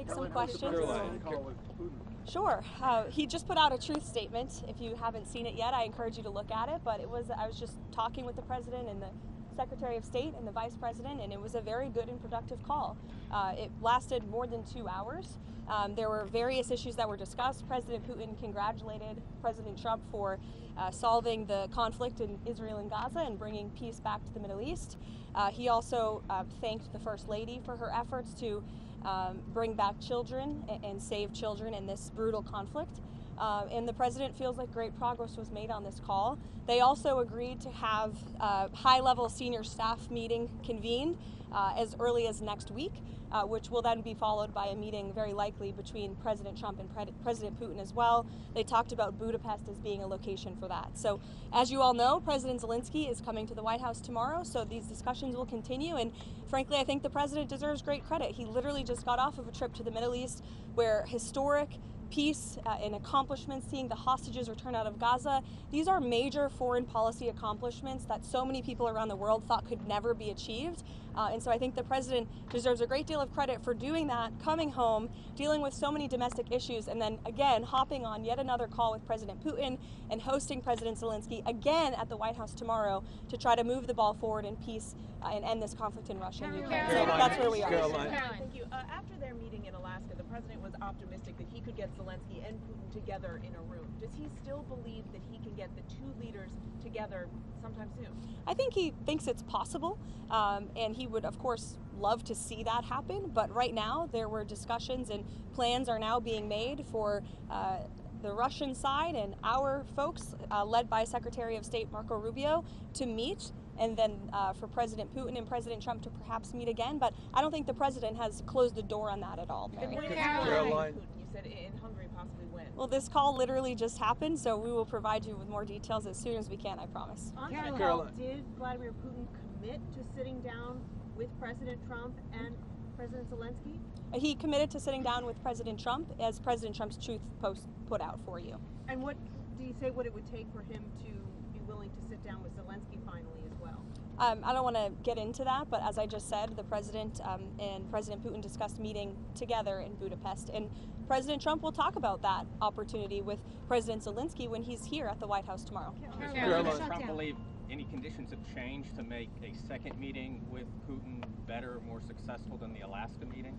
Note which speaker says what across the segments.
Speaker 1: take some questions. Sure. He just put out a truth statement. If you haven't seen it yet, I encourage you to look at it. But I was just talking with the president and the Secretary of State and the Vice President, and it was a very good and productive call. It lasted more than 2 hours. There were various issues that were discussed. President Putin congratulated President Trump for solving the conflict in Israel and Gaza and bringing peace back to the Middle East. He also thanked the First Lady for her efforts to bring back children and save children in this brutal conflict. And the president feels like great progress was made on this call. They also agreed to have a high-level senior staff meeting convened as early as next week, which will then be followed by a meeting very likely between President Trump and President Putin as well. They talked about Budapest as being a location for that. So as you all know, President Zelensky is coming to the White House tomorrow, so these discussions will continue. And frankly, I think the president deserves great credit. He literally just got off of a trip to the Middle East where historic peace and accomplishments, seeing the hostages return out of Gaza. These are major foreign policy accomplishments that so many people around the world thought could never be achieved. And so I think the president deserves a great deal of credit for doing that, coming home, dealing with so many domestic issues, and then again hopping on yet another call with President Putin and hosting President Zelensky again at the White House tomorrow to try to move the ball forward in peace and end this conflict in Russia and Ukraine. So that's where we are.
Speaker 2: Caroline, thank you. After their meeting in Alaska, the president was optimistic that he could get Zelensky and Putin together in a room. Does he still believe that he can get the two leaders together sometime soon?
Speaker 1: I think he thinks it's possible, and he would, of course, love to see that happen. But right now, there were discussions and plans are now being made for the Russian side and our folks, led by Secretary of State Marco Rubio, to meet, and then for President Putin and President Trump to perhaps meet again. But I don't think the president has closed the door on that at all, Mary.
Speaker 2: Caroline, you said in Hungary possibly when?
Speaker 1: Well, this call literally just happened, so we will provide you with more details as soon as we can, I promise.
Speaker 3: On that call, did Vladimir Putin commit to sitting down with President Trump and President Zelensky?
Speaker 1: He committed to sitting down with President Trump, as President Trump's truth post put out for you.
Speaker 3: And what do you say what it would take for him to be willing to sit down with Zelensky finally as well?
Speaker 1: I don't want to get into that, but as I just said, the president and President Putin discussed meeting together in Budapest, and President Trump will talk about that opportunity with President Zelensky when he's here at the White House tomorrow.
Speaker 4: Does Trump believe any conditions have changed to make a second meeting with Putin better, more successful than the Alaska meeting?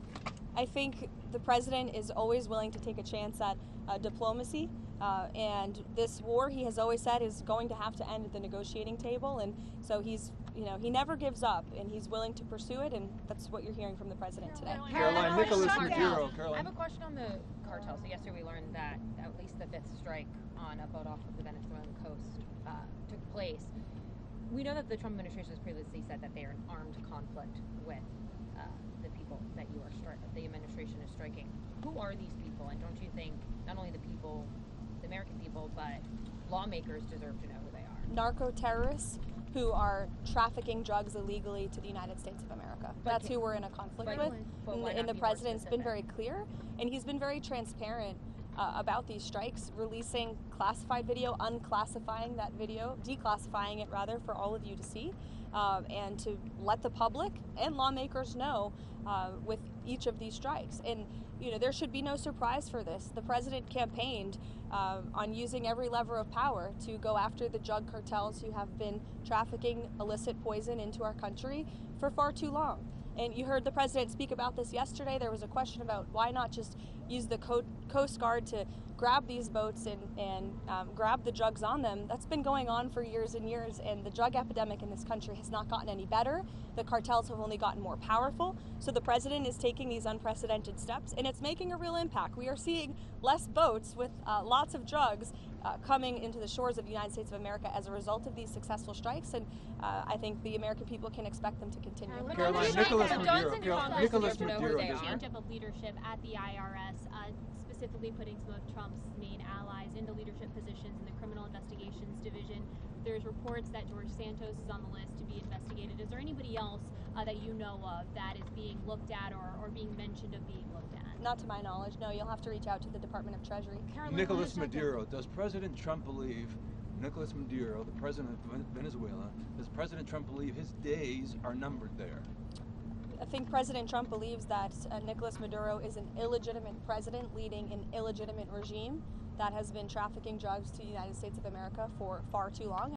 Speaker 1: I think the president is always willing to take a chance at diplomacy, and this war, he has always said, is going to have to end at the negotiating table, and so he's, he never gives up, and he's willing to pursue it, and that's what you're hearing from the president today.
Speaker 5: Caroline, Nicholas Maduro. I have a question on the cartel. So yesterday we learned that at least the 5th strike on a boat off of the Venezuelan coast took place. We know that the Trump administration has previously said that they are in armed conflict with the people that the administration is striking. Who are these people? And don't you think not only the people, the American people, but lawmakers deserve to know who they are?
Speaker 1: Narco terrorists who are trafficking drugs illegally to the United States of America. That's who we're in a conflict with. And the president's been very clear, and he's been very transparent about these strikes, releasing classified video, unclassifying that video, declassifying it rather for all of you to see, and to let the public and lawmakers know with each of these strikes. And there should be no surprise for this. The president campaigned on using every lever of power to go after the drug cartels who have been trafficking illicit poison into our country for far too long. And you heard the president speak about this yesterday. There was a question about why not just use the Coast Guard to grab these boats and grab the drugs on them. That's been going on for years and years, and the drug epidemic in this country has not gotten any better. The cartels have only gotten more powerful. So the president is taking these unprecedented steps, and it's making a real impact. We are seeing less boats with lots of drugs coming into the shores of the United States of America as a result of these successful strikes, and I think the American people can expect them to continue.
Speaker 5: Caroline, Nicholas Maduro.
Speaker 6: Change up of leadership at the IRS, specifically putting some of Trump's main allies into leadership positions in the Criminal Investigations Division. There's reports that George Santos is on the list to be investigated. Is there anybody else that you know of that is being looked at or being mentioned of being looked at?
Speaker 1: Not to my knowledge, no. You'll have to reach out to the Department of Treasury.
Speaker 7: Nicholas Maduro. Does President Trump believe, Nicholas Maduro, the president of Venezuela, does President Trump believe his days are numbered there?
Speaker 1: think President Trump believes that Nicolas Maduro is an illegitimate president leading an illegitimate regime that has been trafficking drugs to the United States of America for far too long.